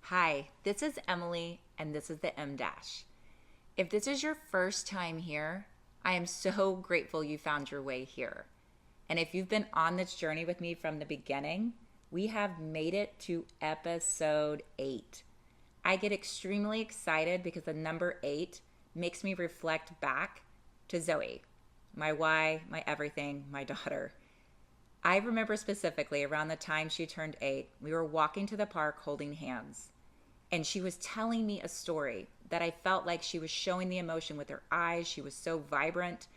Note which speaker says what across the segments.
Speaker 1: Hi, this is Emily, and this is the M Dash. If this is your first time here, I am so grateful you found your way here. And if you've been on this journey with me from the beginning, we have made it to episode 8. I get extremely excited because the number 8 makes me reflect back to Zoe, my why, my everything, my daughter. I remember specifically around the time she turned 8, we were walking to the park holding hands. And she was telling me a story that I felt like she was showing the emotion with her eyes. She was so vibrant.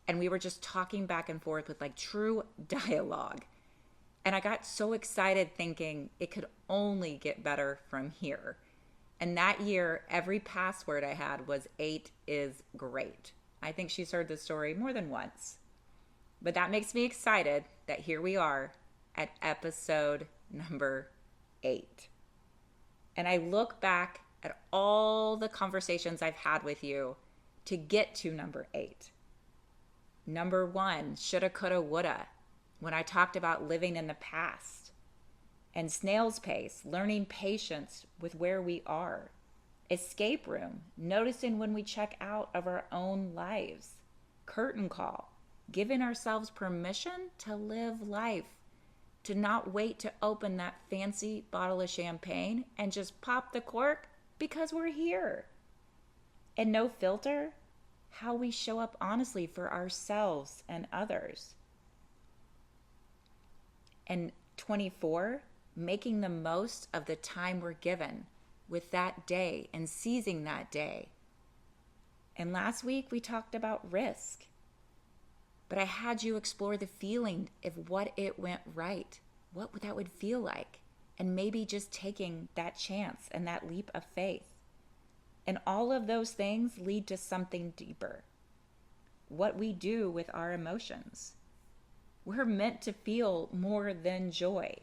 Speaker 1: And we were just talking back and forth with like true dialogue. And I got so excited thinking it could only get better from here. And that year, every password I had was 8 is great. I think she's heard the story more than once. But that makes me excited that here we are at episode number 8. And I look back at all the conversations I've had with you to get to number 8. Number 1, shoulda, coulda, woulda, when I talked about living in the past. And snail's pace, learning patience with where we are. Escape room, noticing when we check out of our own lives. Curtain call, giving ourselves permission to live life, to not wait to open that fancy bottle of champagne and just pop the cork because we're here. And no filter, how we show up honestly for ourselves and others. And 24, making the most of the time we're given with that day and seizing that day. And last week we talked about risk. But I had you explore the feeling of what it went right, what that would feel like, and maybe just taking that chance and that leap of faith. And all of those things lead to something deeper. What we do with our emotions. We're meant to feel more than joy.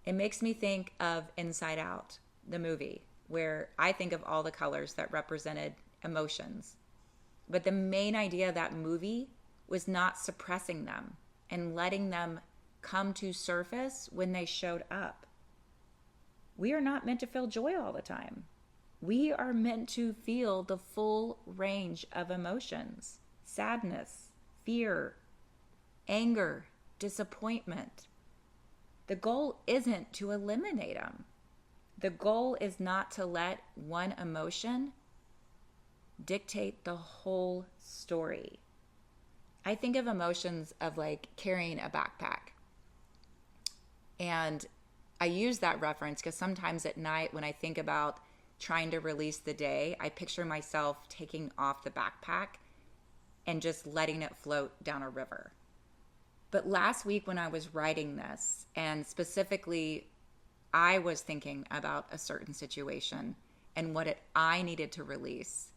Speaker 1: It makes me think of Inside Out, the movie, where I think of all the colors that represented emotions. But the main idea of that movie was not suppressing them and letting them come to surface when they showed up. We are not meant to feel joy all the time. We are meant to feel the full range of emotions: sadness, fear, anger, disappointment. The goal isn't to eliminate them. The goal is not to let one emotion dictate the whole story. I think of emotions of like carrying a backpack. And I use that reference because sometimes at night when I think about trying to release the day, I picture myself taking off the backpack and just letting it float down a river. But last week when I was writing this, and specifically I was thinking about a certain situation and what I needed to release,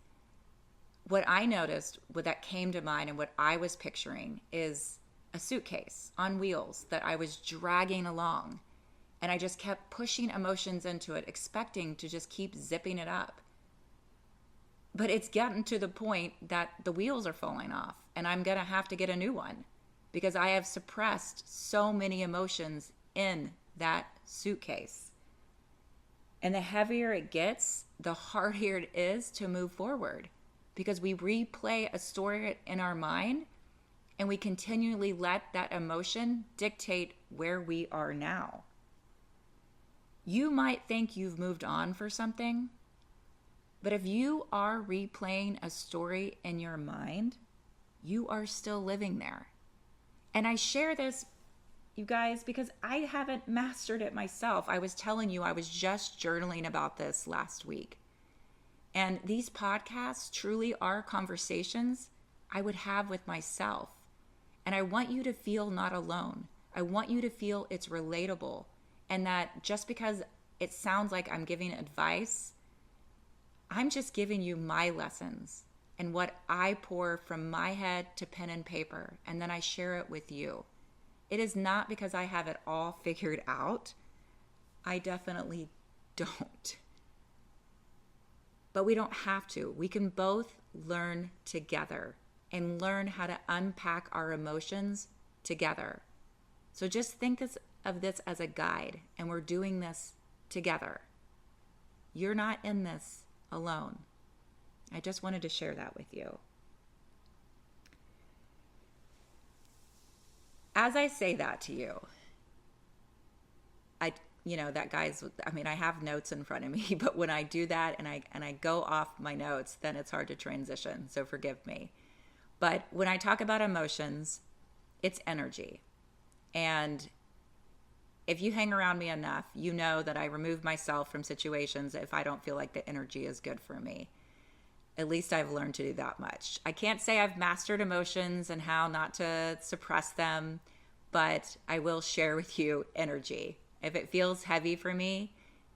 Speaker 1: what I noticed, what that came to mind and what I was picturing is a suitcase on wheels that I was dragging along. And I just kept pushing emotions into it, expecting to just keep zipping it up. But it's gotten to the point that the wheels are falling off and I'm going to have to get a new one because I have suppressed so many emotions in that suitcase. And the heavier it gets, the harder it is to move forward. Because we replay a story in our mind and we continually let that emotion dictate where we are now. You might think you've moved on for something, but if you are replaying a story in your mind, you are still living there. And I share this, you guys, because I haven't mastered it myself. I was telling you, I was just journaling about this last week. And these podcasts truly are conversations I would have with myself. And I want you to feel not alone. I want you to feel it's relatable. And that just because it sounds like I'm giving advice, I'm just giving you my lessons and what I pour from my head to pen and paper. And then I share it with you. It is not because I have it all figured out. I definitely don't. But we don't have to. We can both learn together and learn how to unpack our emotions together. So just think of this as a guide, and we're doing this together. You're not in this alone. I just wanted to share that with you. As I say that to you, that guy's, I have notes in front of me, but when I do that and I go off my notes, then it's hard to transition. So forgive me. But when I talk about emotions, it's energy. And if you hang around me enough, you know that I remove myself from situations if I don't feel like the energy is good for me. At least I've learned to do that much. I can't say I've mastered emotions and how not to suppress them, but I will share with you energy. If it feels heavy for me,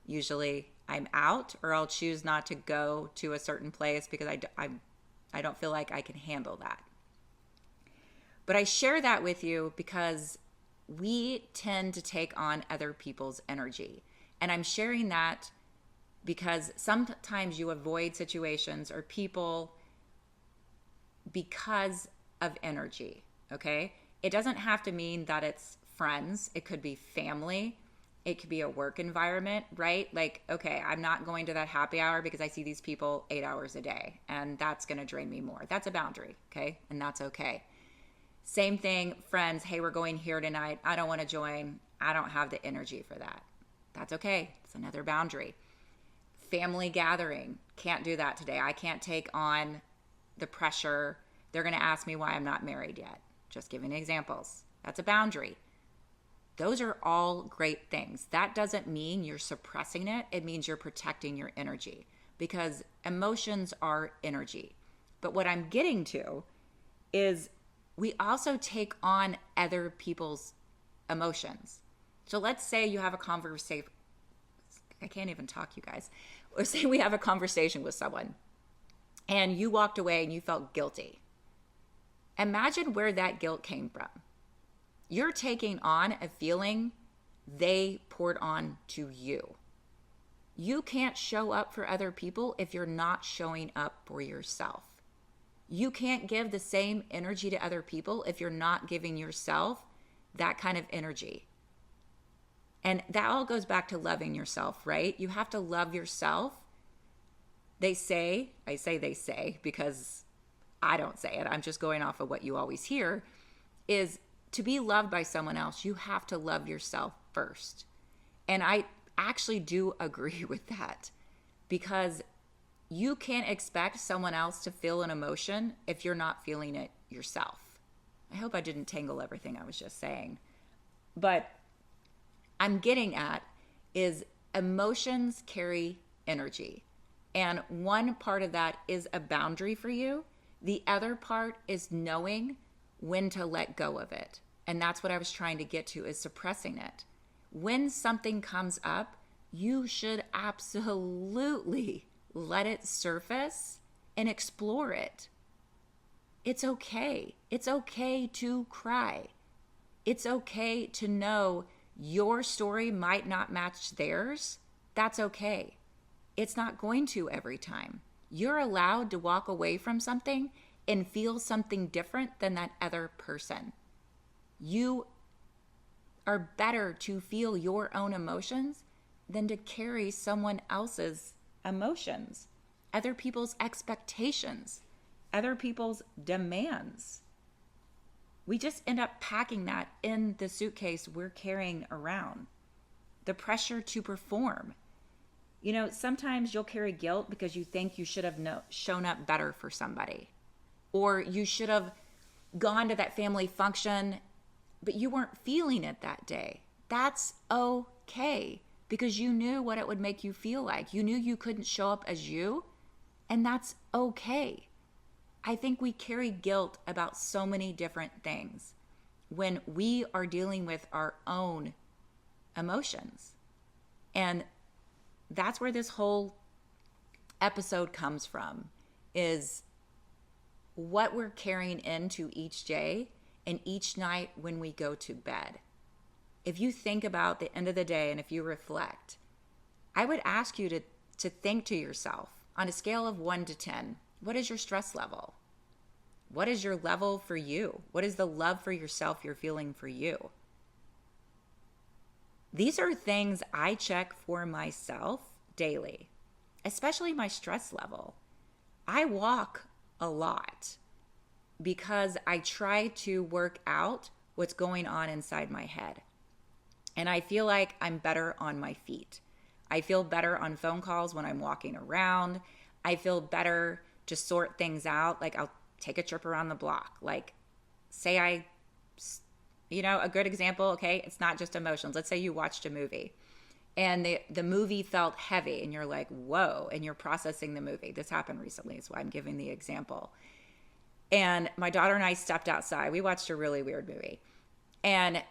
Speaker 1: usually I'm out, or I'll choose not to go to a certain place because I don't feel like I can handle that. But I share that with you because we tend to take on other people's energy. And I'm sharing that because sometimes you avoid situations or people because of energy, okay? It doesn't have to mean that it's friends. It could be family. It could be a work environment, right? Like, okay, I'm not going to that happy hour because I see these people 8 hours a day, and that's going to drain me more. That's a boundary, okay? And that's okay. Same thing, friends, hey, we're going here tonight. I don't want to join. I don't have the energy for that. That's okay. It's another boundary. Family gathering. Can't do that today. I can't take on the pressure. They're going to ask me why I'm not married yet. Just giving examples. That's a boundary. Those are all great things. That doesn't mean you're suppressing it. It means you're protecting your energy, because emotions are energy. But what I'm getting to is we also take on other people's emotions. So let's say you have a conversation. I can't even talk, you guys. Or say we have a conversation with someone and you walked away and you felt guilty. Imagine where that guilt came from. You're taking on a feeling they poured on to you. You can't show up for other people if you're not showing up for yourself. You can't give the same energy to other people if you're not giving yourself that kind of energy. And that all goes back to loving yourself, right? You have to love yourself. I say because I don't say it, I'm just going off of what you always hear, is to be loved by someone else, you have to love yourself first. And I actually do agree with that, because you can't expect someone else to feel an emotion if you're not feeling it yourself. I hope I didn't tangle everything I was just saying. But I'm getting at is emotions carry energy. And one part of that is a boundary for you. The other part is knowing when to let go of it. And that's what I was trying to get to, is suppressing it. When something comes up, you should absolutely let it surface and explore it. It's okay. It's okay to cry. It's okay to know your story might not match theirs. That's okay. It's not going to every time. You're allowed to walk away from something and feel something different than that other person. You are better to feel your own emotions than to carry someone else's emotions, other people's expectations, other people's demands. We just end up packing that in the suitcase we're carrying around. The pressure to perform. Sometimes you'll carry guilt because you think you should have shown up better for somebody. Or you should have gone to that family function, but you weren't feeling it that day. That's okay, because you knew what it would make you feel like. You knew you couldn't show up as you, and that's okay. I think we carry guilt about so many different things when we are dealing with our own emotions. And that's where this whole episode comes from, is what we're carrying into each day and each night when we go to bed. If you think about the end of the day and if you reflect, I would ask you to think to yourself, on a scale of 1 to 10, what is your stress level? What is your level for you? What is the love for yourself you're feeling for you? These are things I check for myself daily. especially my stress level. I walk a lot because I try to work out what's going on inside my head. And I feel like I'm better on my feet. I feel better on phone calls when I'm walking around. I feel better to sort things out. Like I'll take a trip around the block. Like say a good example, okay, it's not just emotions. Let's say you watched a movie and the movie felt heavy and you're like, whoa, and you're processing the movie. This happened recently, that's why I'm giving the example. And my daughter and I stepped outside. We watched a really weird movie. And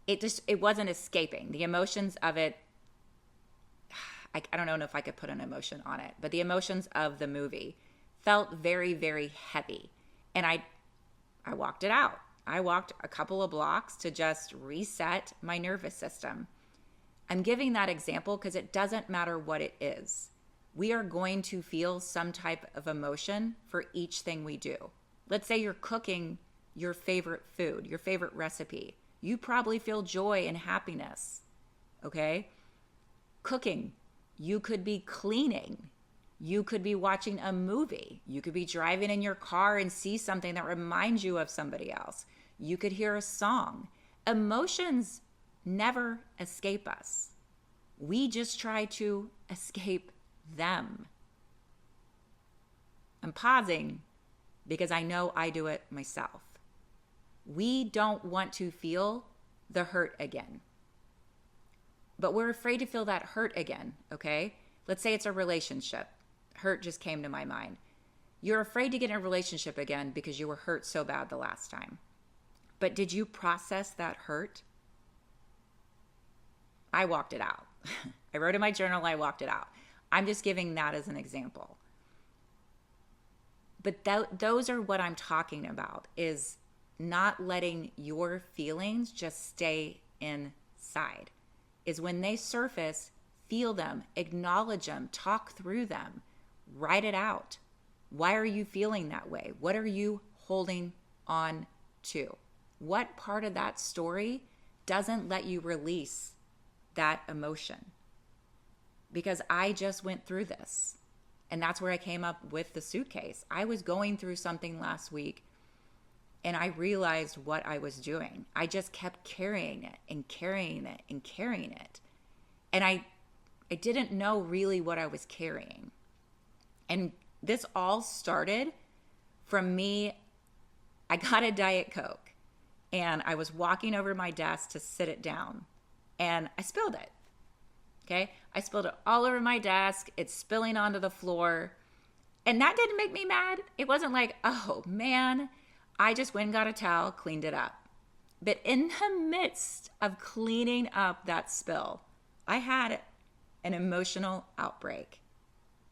Speaker 1: it wasn't escaping. The emotions of it, I don't know if I could put an emotion on it, but the emotions of the movie felt very, very heavy. And I walked it out. I walked a couple of blocks to just reset my nervous system. I'm giving that example because it doesn't matter what it is. We are going to feel some type of emotion for each thing we do. Let's say you're cooking your favorite food, your favorite recipe. You probably feel joy and happiness, okay? Cooking. You could be cleaning. You could be watching a movie. You could be driving in your car and see something that reminds you of somebody else. You could hear a song. Emotions never escape us. We just try to escape them. I'm pausing because I know I do it myself. We don't want to feel the hurt again. But we're afraid to feel that hurt again, okay? Let's say it's a relationship. Hurt just came to my mind. You're afraid to get in a relationship again because you were hurt so bad the last time. But did you process that hurt? I walked it out. I wrote in my journal, I walked it out. I'm just giving that as an example. But those are what I'm talking about, is not letting your feelings just stay inside. Is when they surface, feel them, acknowledge them, talk through them, write it out. Why are you feeling that way? What are you holding on to? What part of that story doesn't let you release that emotion? Because I just went through this. And that's where I came up with the suitcase. I was going through something last week and I realized what I was doing. I just kept carrying it and carrying it and carrying it. And I didn't know really what I was carrying. And this all started from me. I got a Diet Coke and I was walking over my desk to sit it down and I spilled it. Okay, I spilled it all over my desk. It's spilling onto the floor. And that didn't make me mad. It wasn't like, oh man, I just went and got a towel, cleaned it up. But in the midst of cleaning up that spill, I had an emotional outbreak.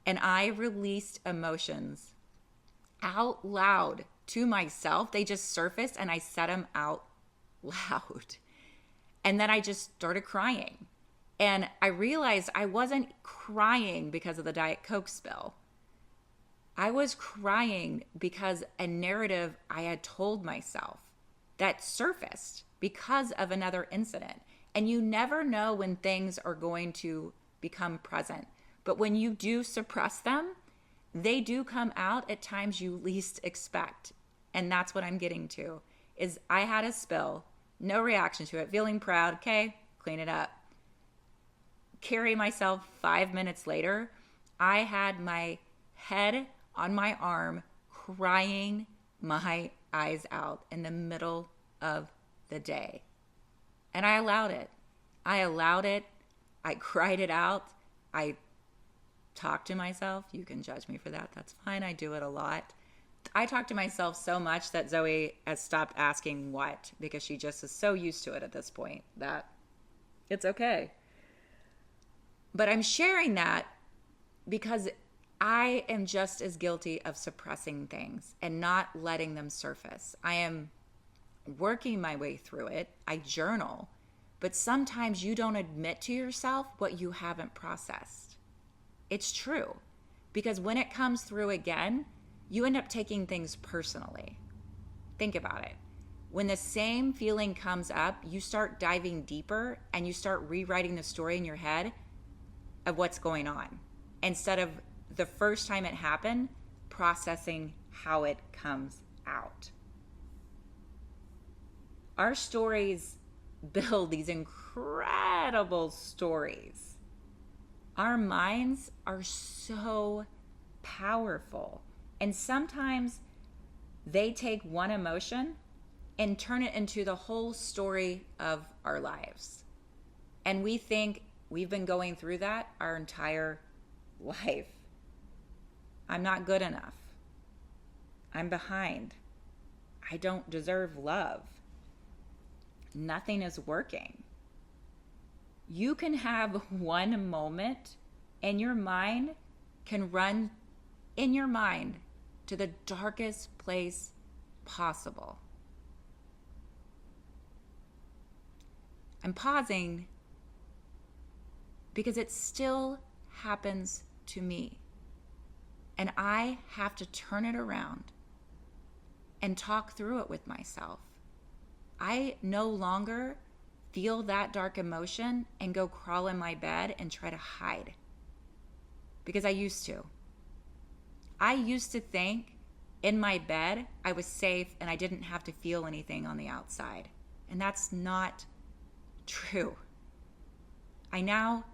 Speaker 1: And I released emotions out loud to myself. They just surfaced and I said them out loud. And then I just started crying. And I realized I wasn't crying because of the Diet Coke spill. I was crying because a narrative I had told myself that surfaced because of another incident. And you never know when things are going to become present. But when you do suppress them, they do come out at times you least expect. And that's what I'm getting to, is I had a spill, no reaction to it, feeling proud, okay, clean it up. Carry myself 5 minutes later, I had my head on my arm, crying my eyes out in the middle of the day. And I allowed it. I cried it out. I talked to myself. You can judge me for that. That's fine. I do it a lot. I talk to myself so much that Zoe has stopped asking what, because she just is so used to it at this point that it's okay. But I'm sharing that because I am just as guilty of suppressing things and not letting them surface. I am working my way through it. I journal. But sometimes you don't admit to yourself what you haven't processed. It's true. Because when it comes through again, you end up taking things personally. Think about it. When the same feeling comes up, you start diving deeper and you start rewriting the story in your head of what's going on, instead of the first time it happened, processing how it comes out. Our stories build these incredible stories. Our minds are so powerful. And sometimes they take one emotion and turn it into the whole story of our lives. And we think we've been going through that our entire life. I'm not good enough. I'm behind. I don't deserve love. Nothing is working. You can have one moment and your mind can run in your mind to the darkest place possible. I'm pausing because it still happens to me. And I have to turn it around and talk through it with myself. I no longer feel that dark emotion and go crawl in my bed and try to hide. Because I used to. I used to think in my bed I was safe and I didn't have to feel anything on the outside. And that's not true. I now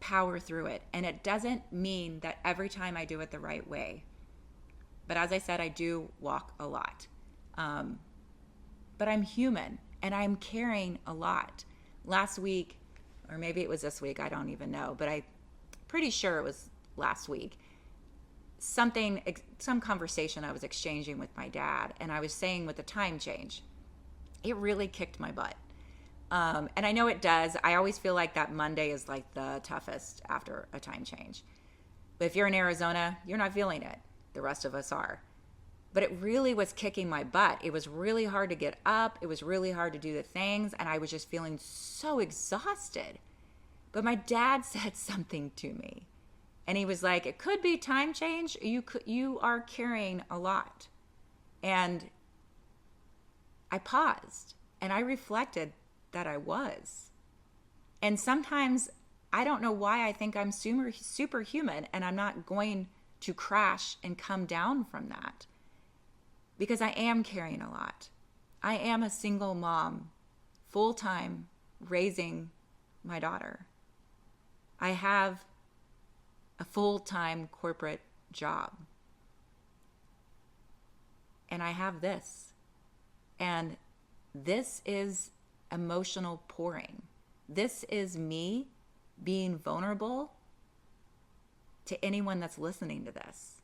Speaker 1: power through it. And it doesn't mean that every time I do it the right way. But as I said, I do walk a lot. But I'm human and I'm carrying a lot. Last week, or maybe it was this week, I don't even know, but I'm pretty sure it was last week. Some conversation I was exchanging with my dad, and I was saying with the time change, it really kicked my butt. And I know it does. I always feel like that Monday is like the toughest after a time change. But if you're in Arizona, you're not feeling it. The rest of us are. But it really was kicking my butt. It was really hard to get up. It was really hard to do the things. And I was just feeling so exhausted. But my dad said something to me. And he was like, it could be time change. You are carrying a lot. And I paused and I reflected that I was. And sometimes I don't know why I think I'm superhuman and I'm not going to crash and come down from that. Because I am carrying a lot. I am a single mom, full-time, raising my daughter. I have a full-time corporate job. And I have this. And this is emotional pouring. This is me being vulnerable to anyone that's listening to this.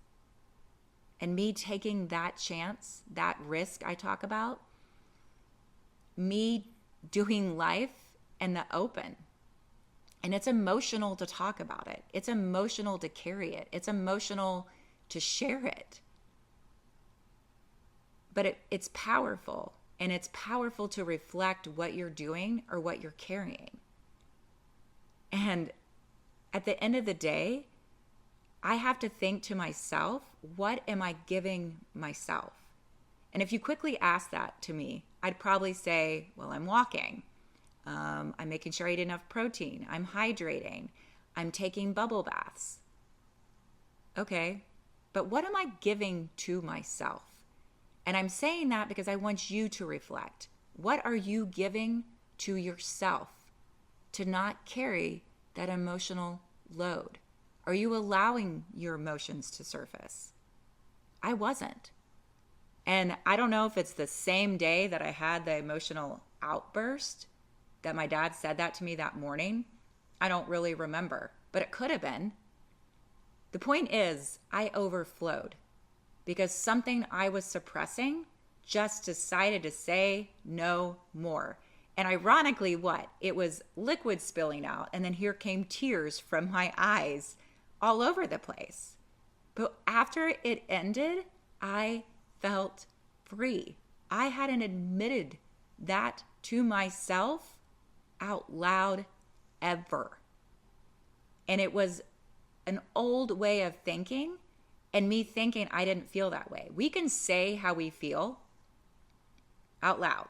Speaker 1: And me taking that chance, that risk I talk about, me doing life in the open. And it's emotional to talk about it. It's emotional to carry it. It's emotional to share it. But it's powerful. And it's powerful to reflect what you're doing or what you're carrying. And at the end of the day, I have to think to myself, what am I giving myself? And if you quickly ask that to me, I'd probably say, well, I'm walking. I'm making sure I eat enough protein. I'm hydrating. I'm taking bubble baths. Okay, but what am I giving to myself? And I'm saying that because I want you to reflect. What are you giving to yourself to not carry that emotional load? Are you allowing your emotions to surface? I wasn't. And I don't know if it's the same day that I had the emotional outburst that my dad said that to me that morning. I don't really remember, but it could have been. The point is, I overflowed because something I was suppressing just decided to say no more. And ironically, what? It was liquid spilling out, and then here came tears from my eyes all over the place. But after it ended, I felt free. I hadn't admitted that to myself out loud ever. And it was an old way of thinking, and me thinking I didn't feel that way. We can say how we feel out loud.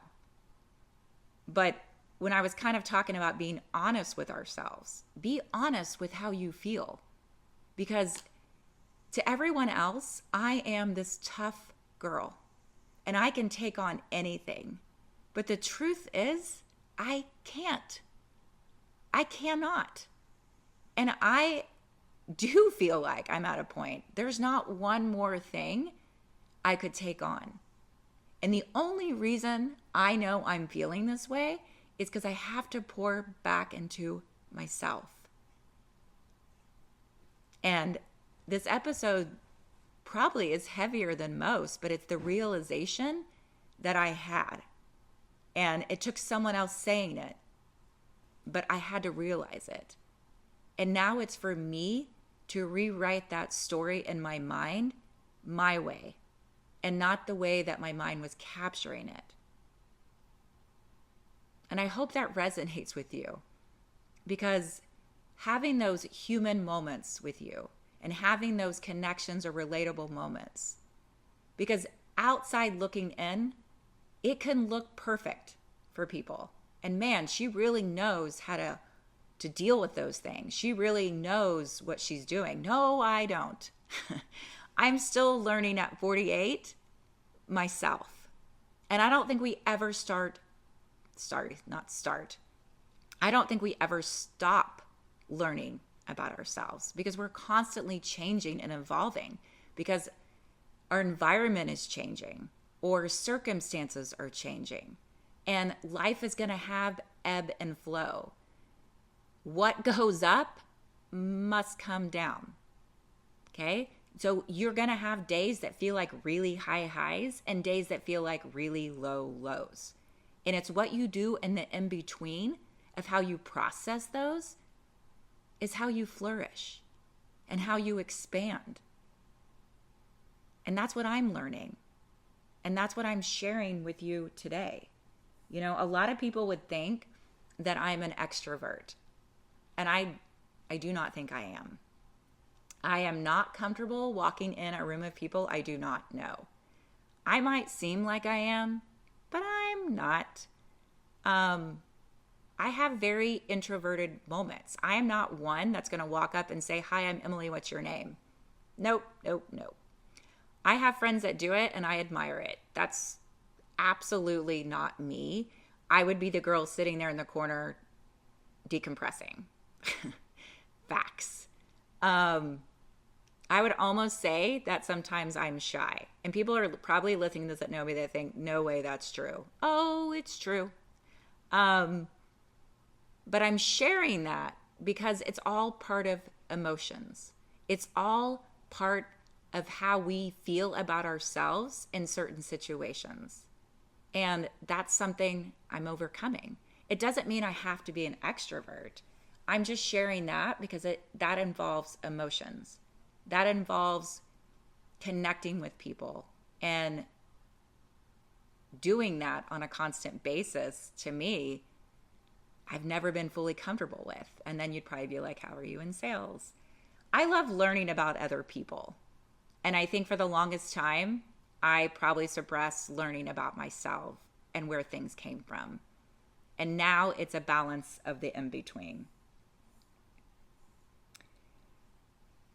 Speaker 1: But when I was kind of talking about being honest with ourselves, be honest with how you feel. Because To everyone else, I am this tough girl and I can take on anything. But the truth is, I can't. I cannot. And I do feel like I'm at a point. There's not one more thing I could take on. And the only reason I know I'm feeling this way is because I have to pour back into myself. And this episode probably is heavier than most, but it's the realization that I had. And it took someone else saying it, but I had to realize it. And now it's for me to rewrite that story in my mind my way, and not the way that my mind was capturing it. And I hope that resonates with you, because having those human moments with you and having those connections or relatable moments, because outside looking in, it can look perfect for people. And man, she really knows how to deal with those things. She really knows what she's doing. No, I don't. I'm still learning at 48 myself. And I don't think we ever I don't think we ever stop learning about ourselves, because we're constantly changing and evolving, because our environment is changing or circumstances are changing, and life is going to have ebb and flow. What goes up must come down. Okay? So you're going to have days that feel like really high highs and days that feel like really low lows. And it's what you do in the in between of how you process those is how you flourish and how you expand. And that's what I'm learning. And that's what I'm sharing with you today. You know, a lot of people would think that I'm an extrovert. And I do not think I am. I am not comfortable walking in a room of people I do not know. I might seem like I am, but I'm not. I have very introverted moments. I am not one that's going to walk up and say, "Hi, I'm Emily, what's your name?" Nope. I have friends that do it and I admire it. That's absolutely not me. I would be the girl sitting there in the corner decompressing. Facts. I would almost say that sometimes I'm shy. And people are probably listening to this that know me that think, no way that's true. Oh, it's true. But I'm sharing that because it's all part of emotions. It's all part of how we feel about ourselves in certain situations. And that's something I'm overcoming. It doesn't mean I have to be an extrovert. I'm just sharing that because that involves emotions. That involves connecting with people, and doing that on a constant basis, to me, I've never been fully comfortable with. And then you'd probably be like, how are you in sales? I love learning about other people. And I think for the longest time, I probably suppressed learning about myself and where things came from. And now it's a balance of the in-between.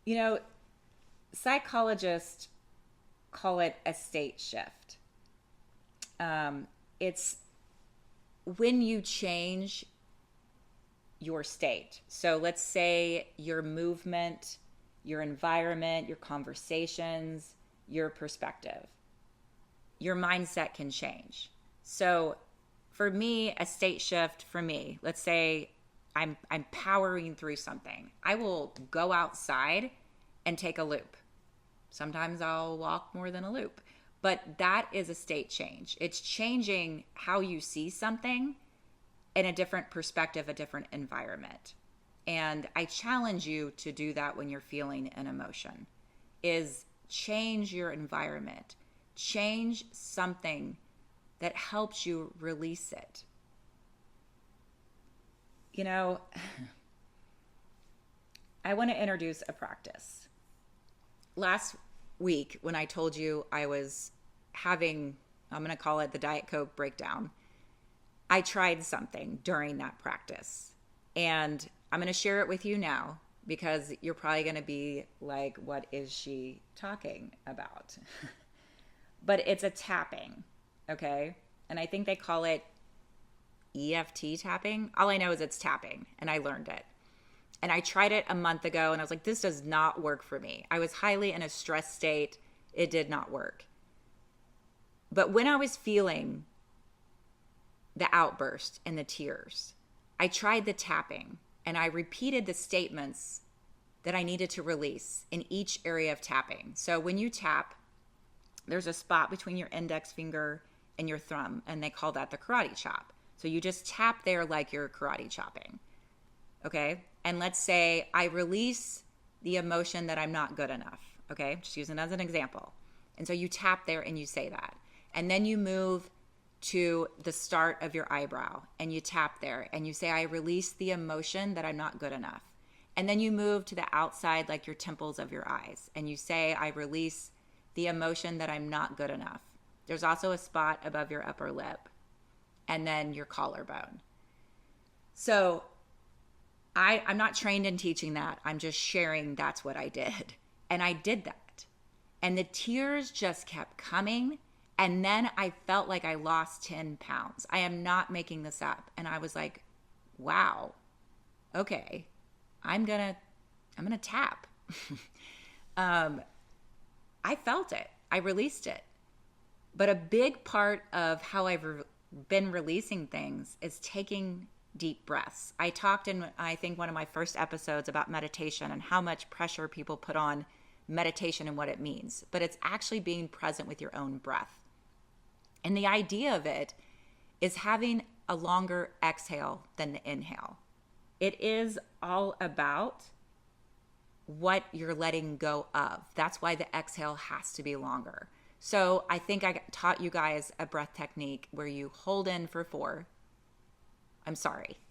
Speaker 1: You know, psychologists call it a state shift. It's when you change your state. So let's say your movement, your environment, your conversations, your perspective, your mindset can change. So for me, a state shift for me, let's say I'm powering through something. I will go outside and take a loop. Sometimes I'll walk more than a loop, but that is a state change. It's changing how you see something in a different perspective, a different environment. And I challenge you to do that when you're feeling an emotion, is change your environment. Change something that helps you release it. You know, I want to introduce a practice. Last week, when I told you I was having, I'm going to call it the Diet Coke breakdown, I tried something during that practice. And I'm going to share it with you now because you're probably going to be like, what is she talking about? But it's a tapping, okay? And I think they call it EFT tapping. All I know is it's tapping, and I learned it. And I tried it a month ago, and I was like, this does not work for me. I was highly in a stress state. It did not work. But when I was feeling the outburst and the tears, I tried the tapping, and I repeated the statements that I needed to release in each area of tapping. So when you tap, there's a spot between your index finger and your thumb, and they call that the karate chop. So you just tap there like you're karate chopping, okay? And let's say I release the emotion that I'm not good enough, okay? Just using it as an example. And so you tap there and you say that. And then you move to the start of your eyebrow and you tap there and you say, I release the emotion that I'm not good enough. And then you move to the outside, like your temples of your eyes, and you say, I release the emotion that I'm not good enough. There's also a spot above your upper lip and then your collarbone. So I'm not trained in teaching that. I'm just sharing that's what I did. And I did that. And the tears just kept coming. And then I felt like I lost 10 pounds. I am not making this up. And I was like, wow, okay, I'm gonna tap. I felt it. I released it. But a big part of how I've been releasing things is taking deep breaths. I talked in, I think, one of my first episodes about meditation and how much pressure people put on meditation and what it means. But it's actually being present with your own breath. And the idea of it is having a longer exhale than the inhale. It is all about what you're letting go of. That's why the exhale has to be longer. So I think I taught you guys a breath technique where you hold in for 4.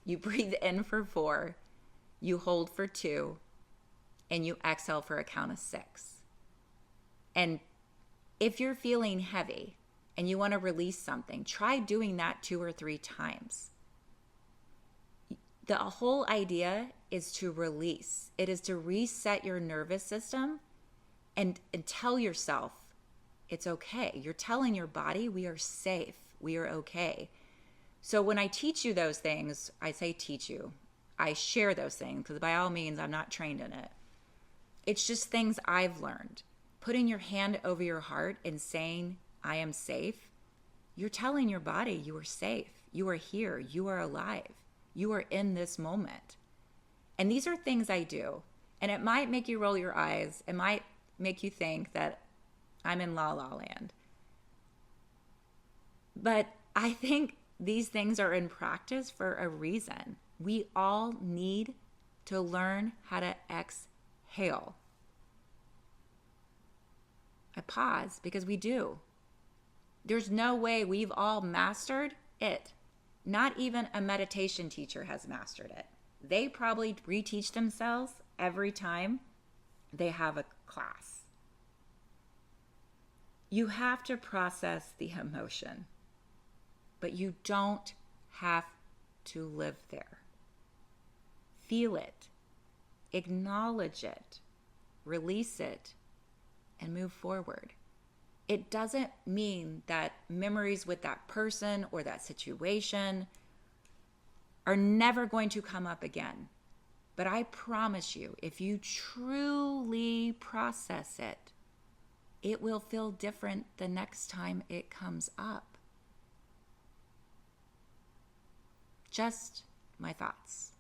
Speaker 1: You breathe in for 4, you hold for 2, and you exhale for a count of 6. And if you're feeling heavy and you want to release something, try doing that 2 or 3 times. The whole idea is to release. It is to reset your nervous system and tell yourself it's okay. You're telling your body we are safe. We are okay. So when I teach you those things, I say teach you. I share those things because by all means, I'm not trained in it. It's just things I've learned. Putting your hand over your heart and saying, I am safe. You're telling your body you are safe. You are here. You are alive. You are in this moment. And these are things I do. And it might make you roll your eyes. It might make you think that I'm in la la land. But I think these things are in practice for a reason. We all need to learn how to exhale. I pause because we do. There's no way we've all mastered it. Not even a meditation teacher has mastered it. They probably reteach themselves every time they have a class. You have to process the emotion, but you don't have to live there. Feel it, acknowledge it, release it, and move forward. It doesn't mean that memories with that person or that situation are never going to come up again. But I promise you, if you truly process it, it will feel different the next time it comes up. Just my thoughts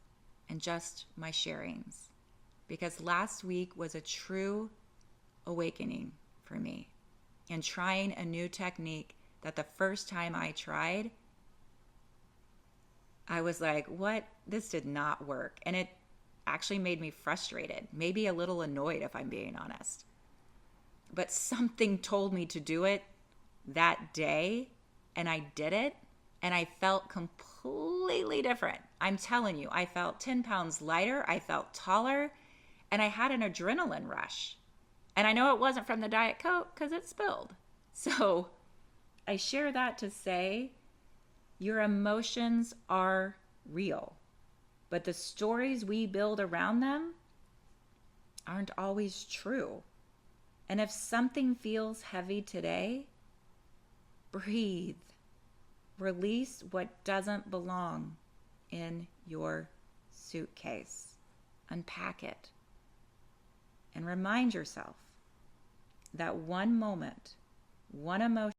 Speaker 1: and just my sharings. Because last week was a true awakening for me. And trying a new technique that the first time I tried, I was like, what? This did not work. And it actually made me frustrated, maybe a little annoyed if I'm being honest. But something told me to do it that day, and I did it, and I felt completely different. I'm telling you, I felt 10 pounds lighter, I felt taller, and I had an adrenaline rush. And I know it wasn't from the Diet Coke because it spilled. So I share that to say your emotions are real, but the stories we build around them aren't always true. And if something feels heavy today, breathe. Release what doesn't belong in your suitcase. Unpack it. And remind yourself that one moment, one emotion,